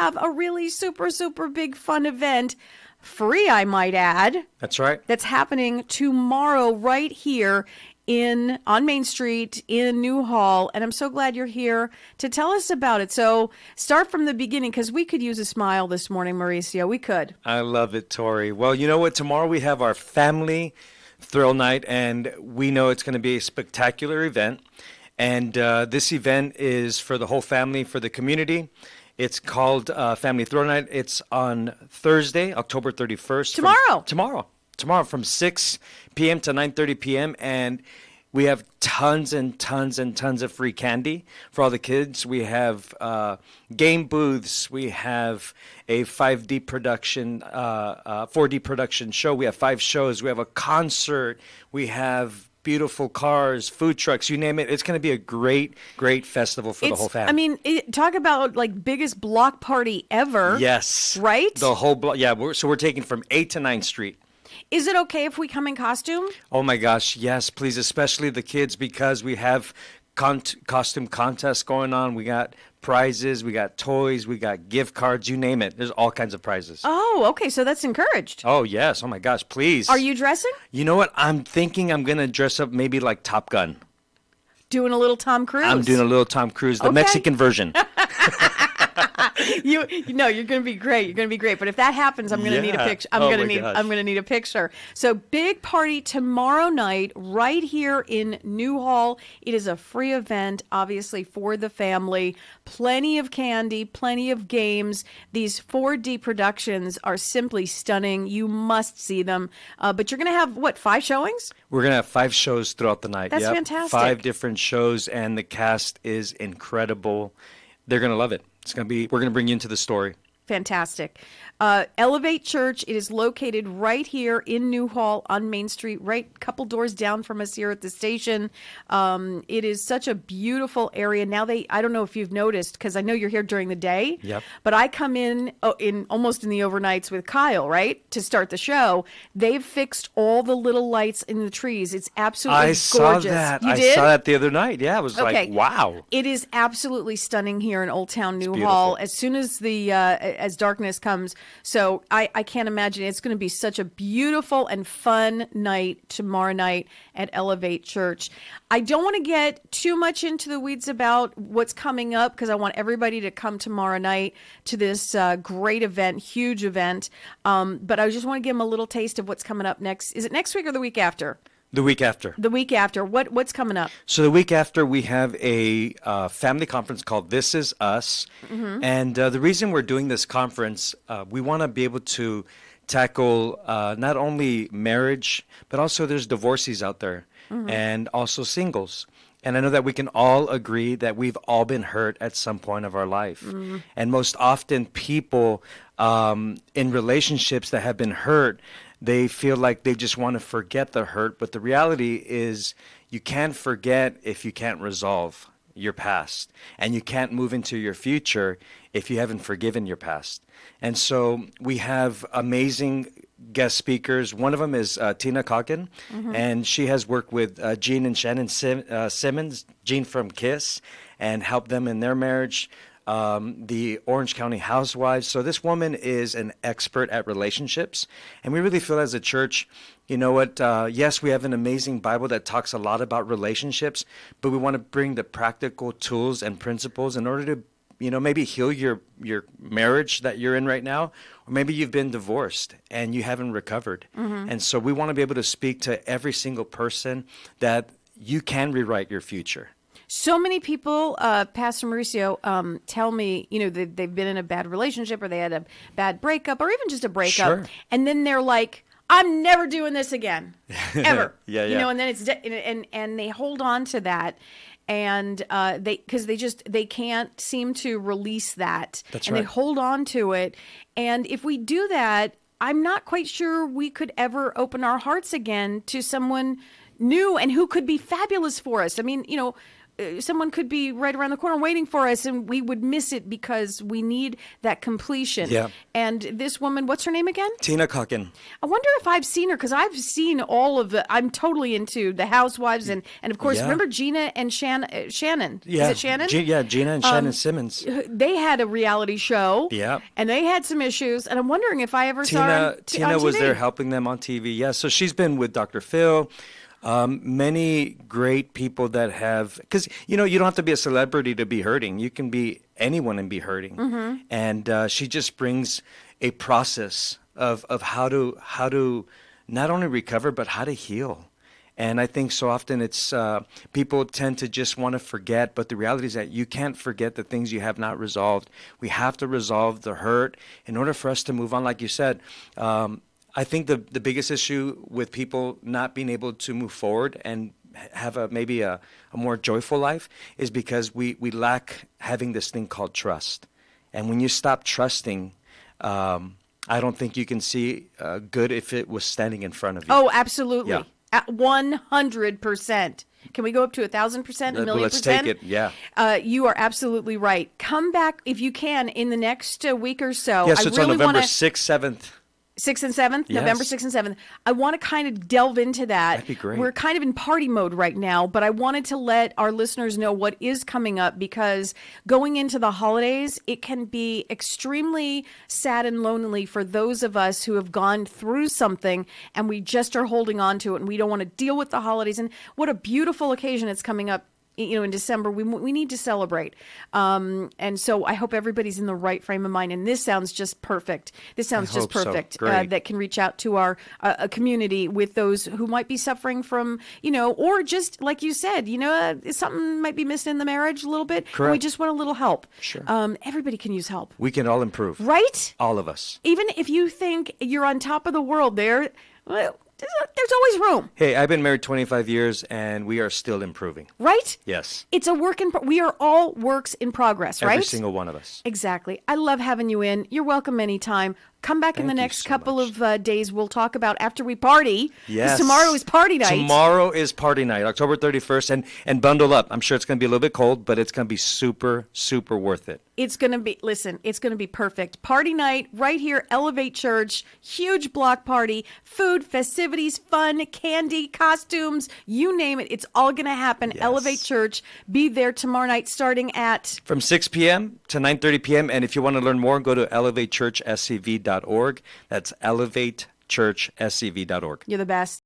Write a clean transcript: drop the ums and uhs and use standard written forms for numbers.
have a really super, super big fun event, free, I might add. That's right. That's happening tomorrow right here on Main Street in Newhall, and I'm so glad you're here to tell us about it. So start from the beginning, because we could use a smile this morning, Mauricio. We could. I love it, Tori. Well, you know what? Tomorrow we have our family thrill night, and we know it's going to be a spectacular event. And this event is for the whole family, for the community. It's called Family Thrill Night. It's on Thursday, October 31st. Tomorrow from 6 p.m. to 9:30 p.m. And we have tons and tons and tons of free candy for all the kids. We have game booths. We have a 5D production, 4D production show. We have 5 shows. We have a concert. We have beautiful cars, food trucks, you name it. It's going to be a great, great festival for the whole family. I mean, talk about like biggest block party ever. Yes. Right? The whole block. Yeah. We're taking from 8th to 9th Street. Is it okay if we come in costume? Oh my gosh, yes, please, especially the kids, because we have costume contests going on. We got prizes, we got toys, we got gift cards, you name it. There's all kinds of prizes. Oh, okay, so that's encouraged. Oh, yes. Oh my gosh, please. Are you dressing? You know what? I'm thinking I'm going to dress up maybe like Top Gun. Doing a little Tom Cruise? I'm doing a little Tom Cruise, the Mexican version. You're going to be great. You're going to be great. But if that happens, I'm going to need a picture. I'm going to need a picture. So big party tomorrow night right here in Newhall. It is a free event, obviously, for the family. Plenty of candy, plenty of games. These 4D productions are simply stunning. You must see them. But you're going to have, 5 showings? We're going to have 5 shows throughout the night. That's fantastic. 5 different shows, and the cast is incredible. They're going to love it. We're going to bring you into the story. Fantastic. Elevate Church, it is located right here in Newhall on Main Street, right a couple doors down from us here at the station. It is such a beautiful area. Now I don't know if you've noticed, because I know you're here during the day, yep. But I come in almost in the overnights with Kyle, right, to start the show. They've fixed all the little lights in the trees. It's absolutely gorgeous. I saw that. You did? I saw that the other night. Yeah, it was okay. like, wow. It is absolutely stunning here in Old Town Newhall. Beautiful. As soon as as darkness comes, so I can't imagine. It's going to be such a beautiful and fun night tomorrow night at Elevate Church. I don't want to get too much into the weeds about what's coming up, because I want everybody to come tomorrow night to this great event, huge event. But I just want to give them a little taste of what's coming up next. Is it next week or the week after? The week after. The week after. What's coming up? So the week after, we have a family conference called This Is Us. Mm-hmm. And the reason we're doing this conference, we want to be able to tackle not only marriage, but also there's divorcees out there, mm-hmm. and also singles. And I know that we can all agree that we've all been hurt at some point of our life. Mm-hmm. And most often people in relationships that have been hurt, they feel like they just want to forget the hurt. But the reality is you can't forget if you can't resolve your past. And you can't move into your future if you haven't forgiven your past. And so we have amazing guest speakers. One of them is Tina Coggin, mm-hmm. and she has worked with Gene and Shannon Simmons, Gene from KISS, and helped them in their marriage. The Orange County Housewives. So this woman is an expert at relationships. And we really feel as a church, you know what, yes, we have an amazing Bible that talks a lot about relationships, but we want to bring the practical tools and principles in order to, maybe heal your marriage that you're in right now, or maybe you've been divorced and you haven't recovered. Mm-hmm. And so we want to be able to speak to every single person that you can rewrite your future. So many people, Pastor Mauricio, tell me, they've been in a bad relationship, or they had a bad breakup, or even just a breakup. Sure. And then they're like, I'm never doing this again, ever. Yeah. And then it's, and they hold on to that. And because they can't seem to release that. That's and right. They hold on to it. And if we do that, I'm not quite sure we could ever open our hearts again to someone new and who could be fabulous for us. I mean, someone could be right around the corner waiting for us, and we would miss it because we need that completion. Yeah. And this woman, what's her name again? Tina Cocken. I wonder if I've seen her, because I've seen all of the. I'm totally into the Housewives, and of course, Yeah. remember Gina and Shannon? Yeah. Is it Shannon? Gina and Shannon Simmons. They had a reality show. Yeah. And they had some issues, and I'm wondering if I ever saw her Tina on was TV. there helping them on TV. Yeah, so she's been with Dr. Phil. Many great people that have, because you don't have to be a celebrity to be hurting. You can be anyone and be hurting. Mm-hmm. And she just brings a process of how to not only recover but how to heal. And I think so often it's people tend to just want to forget, but the reality is that you can't forget the things you have not resolved. We have to resolve the hurt in order for us to move on. Like you said, I think the biggest issue with people not being able to move forward and have maybe a more joyful life is because we lack having this thing called trust. And when you stop trusting, I don't think you can see good if it was standing in front of you. Oh, absolutely. Yeah. At 100%. Can we go up to 1,000%, a million Let's percent? take it. Yeah. You are absolutely right. Come back if you can in the next week or so. Yes, it's I really on November wanna, 6th, 7th. 6th and 7th, Yes. November 6th and 7th. I want to kind of delve into that. That'd be great. We're kind of in party mode right now, but I wanted to let our listeners know what is coming up, because going into the holidays, it can be extremely sad and lonely for those of us who have gone through something and we just are holding on to it and we don't want to deal with the holidays. And what a beautiful occasion it's coming up. In December, we need to celebrate. And so I hope everybody's in the right frame of mind. And this sounds just perfect. This sounds just hope so. perfect. Great. That can reach out to our community with those who might be suffering from, or just like you said, something might be missing in the marriage a little bit. And we Correct. just want a little help. Sure. Everybody can use help. We can all improve. Right? All of us. Even if you think you're on top of the world there's always room. Hey, I've been married 25 years and we are still improving. Right? Yes. It's a we are all works in progress, right? Every single one of us. Exactly. I love having you in. You're welcome anytime. Come back in the Thank you next so couple much. of days. We'll talk about after we party. 'Cause Yes. tomorrow is party night. Tomorrow is party night, October 31st. And bundle up. I'm sure it's going to be a little bit cold, but it's going to be super, super worth it. It's going to be, it's going to be perfect. Party night right here, Elevate Church. Huge block party. Food, festivities, fun, candy, costumes, you name it. It's all going to happen. Yes. Elevate Church. Be there tomorrow night starting at... From 6 p.m. to 9:30 p.m. And if you want to learn more, go to elevatechurchscv.org. That's elevatechurchscv.org. You're the best.